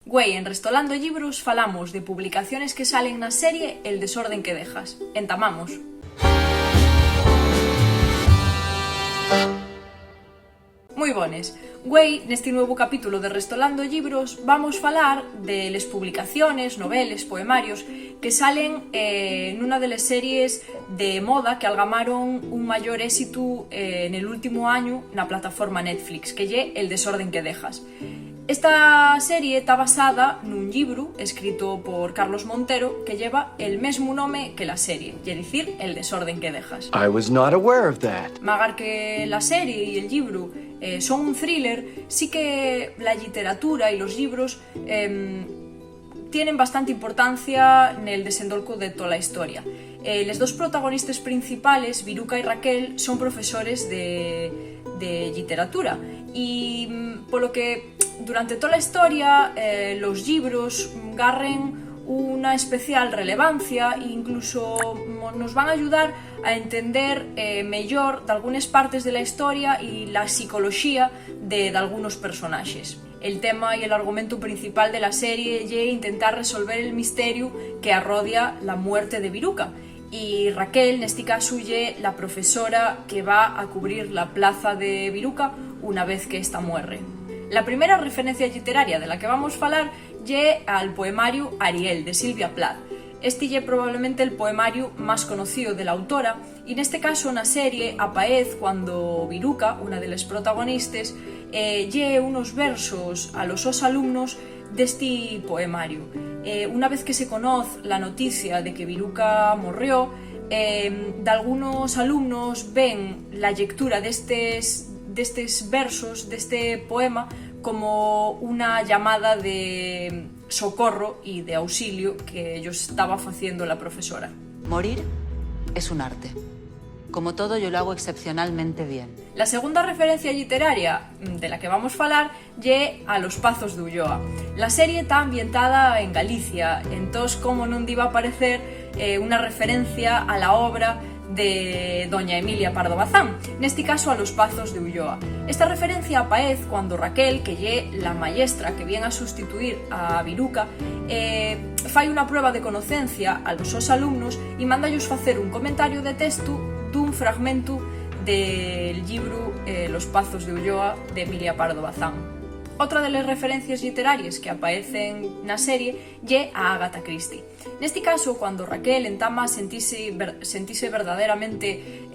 Güei, en Restolando Libros falamos de publicaciones que salen na serie El desorden que dejas. Entamamos. Moi bones. Güei, neste novo capítulo de Restolando Libros vamos falar de les publicaciones, noveles, poemarios que salen nunha deles series de moda que algamaron un maior éxito nel último año na plataforma Netflix, que lle El desorden que dejas. Esta serie está basada nun libro escrito por Carlos Montero que lleva el mesmo nome que la serie, es decir, El desorden que dejas. I was not aware of that. Magar que la serie y el libro son un thriller, sí que la literatura y los libros tienen bastante importancia en el desendolco de toda la historia. Los dos protagonistas principales, Viruca y Raquel, son profesores de literatura y por lo que durante toda la historia los libros garren una especial relevancia e incluso nos van a ayudar a entender mellor de algunas partes de la historia y la psicología de algunos personajes. El tema y el argumento principal de la serie es intentar resolver el misterio que arrodia la muerte de Viruca, y Raquel, en este caso, es la profesora que va a cubrir la plaza de Viruca una vez que ésta muere. La primera referencia literaria de la que vamos a falar es al poemario Ariel, de Silvia Plath. Este es probablemente el poemario más conocido de la autora, y en este caso na serie aparece cuando Viruca, una de las protagonistas, lee unos versos a los sus alumnos de este poemario. Una vez que se conoce la noticia de que Viruca morrió, de algunos alumnos ven la lectura de estos versos, de este poema, como una llamada de socorro y de auxilio que ellos estaba haciendo la profesora. Morir es un arte. Como todo, yo lo hago excepcionalmente bien. La segunda referencia literaria de la que vamos a falar é a Los Pazos de Ulloa. La serie está ambientada en Galicia, entonces como non iba a aparecer una referencia a la obra de doña Emilia Pardo Bazán, neste caso a Los Pazos de Ulloa. Esta referencia aparece cuando Raquel, que é la maestra que viene a sustituir a Viruca, fai unha prueba de conocencia a los seus alumnos e mandallos facer un comentario de texto dun fragmento del libro Los Pazos de Ulloa de Emilia Pardo Bazán. Outra das referencias literarias que aparecen na serie é a Agatha Christie. Neste caso, cando Raquel entama a sentirse verdaderamente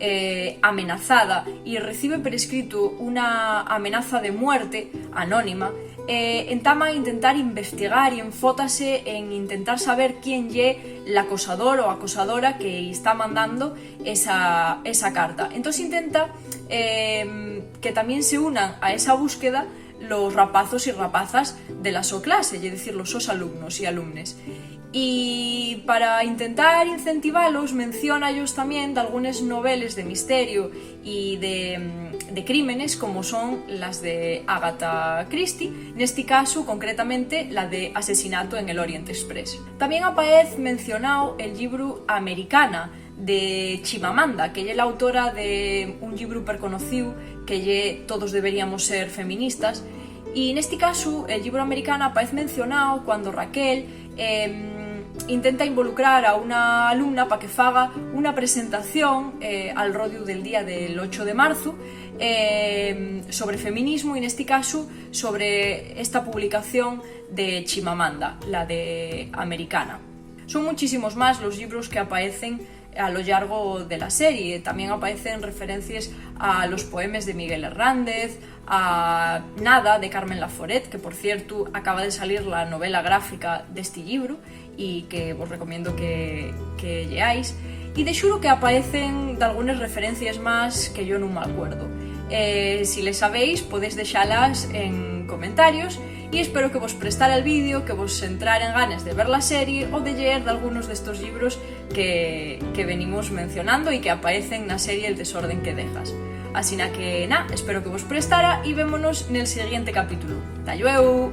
amenazada e recibe por escrito unha amenaza de muerte anónima, entama a intentar investigar e enfótase en intentar saber quién é el acosador o acosadora que está mandando esa carta. Entón intenta que tamén se unan a esa búsqueda los rapazos y rapazas de la so clase, es decir, los sos alumnos y alumnes. Y para intentar incentivarlos, menciona ellos también de algunas novelas de misterio y de crímenes, como son las de Agatha Christie, en este caso concretamente la de Asesinato en el Orient Express. También aparece mencionado el libro Americana, de Chimamanda, que é la autora de un libro perconocido que é Todos deberíamos ser feministas, e neste caso el libro Americana aparece mencionado cuando Raquel intenta involucrar a una alumna para que faga una presentación al rodio del día del 8 de marzo sobre feminismo, y en este caso sobre esta publicación de Chimamanda, la de Americana. Son muchísimos más los libros que aparecen a lo largo de la serie. También aparecen referencias a los poemas de Miguel Hernández, a Nada, de Carmen Laforet, que por cierto acaba de salir la novela gráfica de este libro y que os recomiendo que leáis. Y de xuro que aparecen de algunas referencias más que yo no me acuerdo. Si les sabéis, podéis dejarlas en comentarios, y espero que vos prestara el vídeo, que vos entrara en ganas de ver la serie o de leer de algunos de estos libros que venimos mencionando y que aparecen en la serie El desorden que dejas. Así que espero que vos prestara y vémonos en el siguiente capítulo. ¡Hasta luego!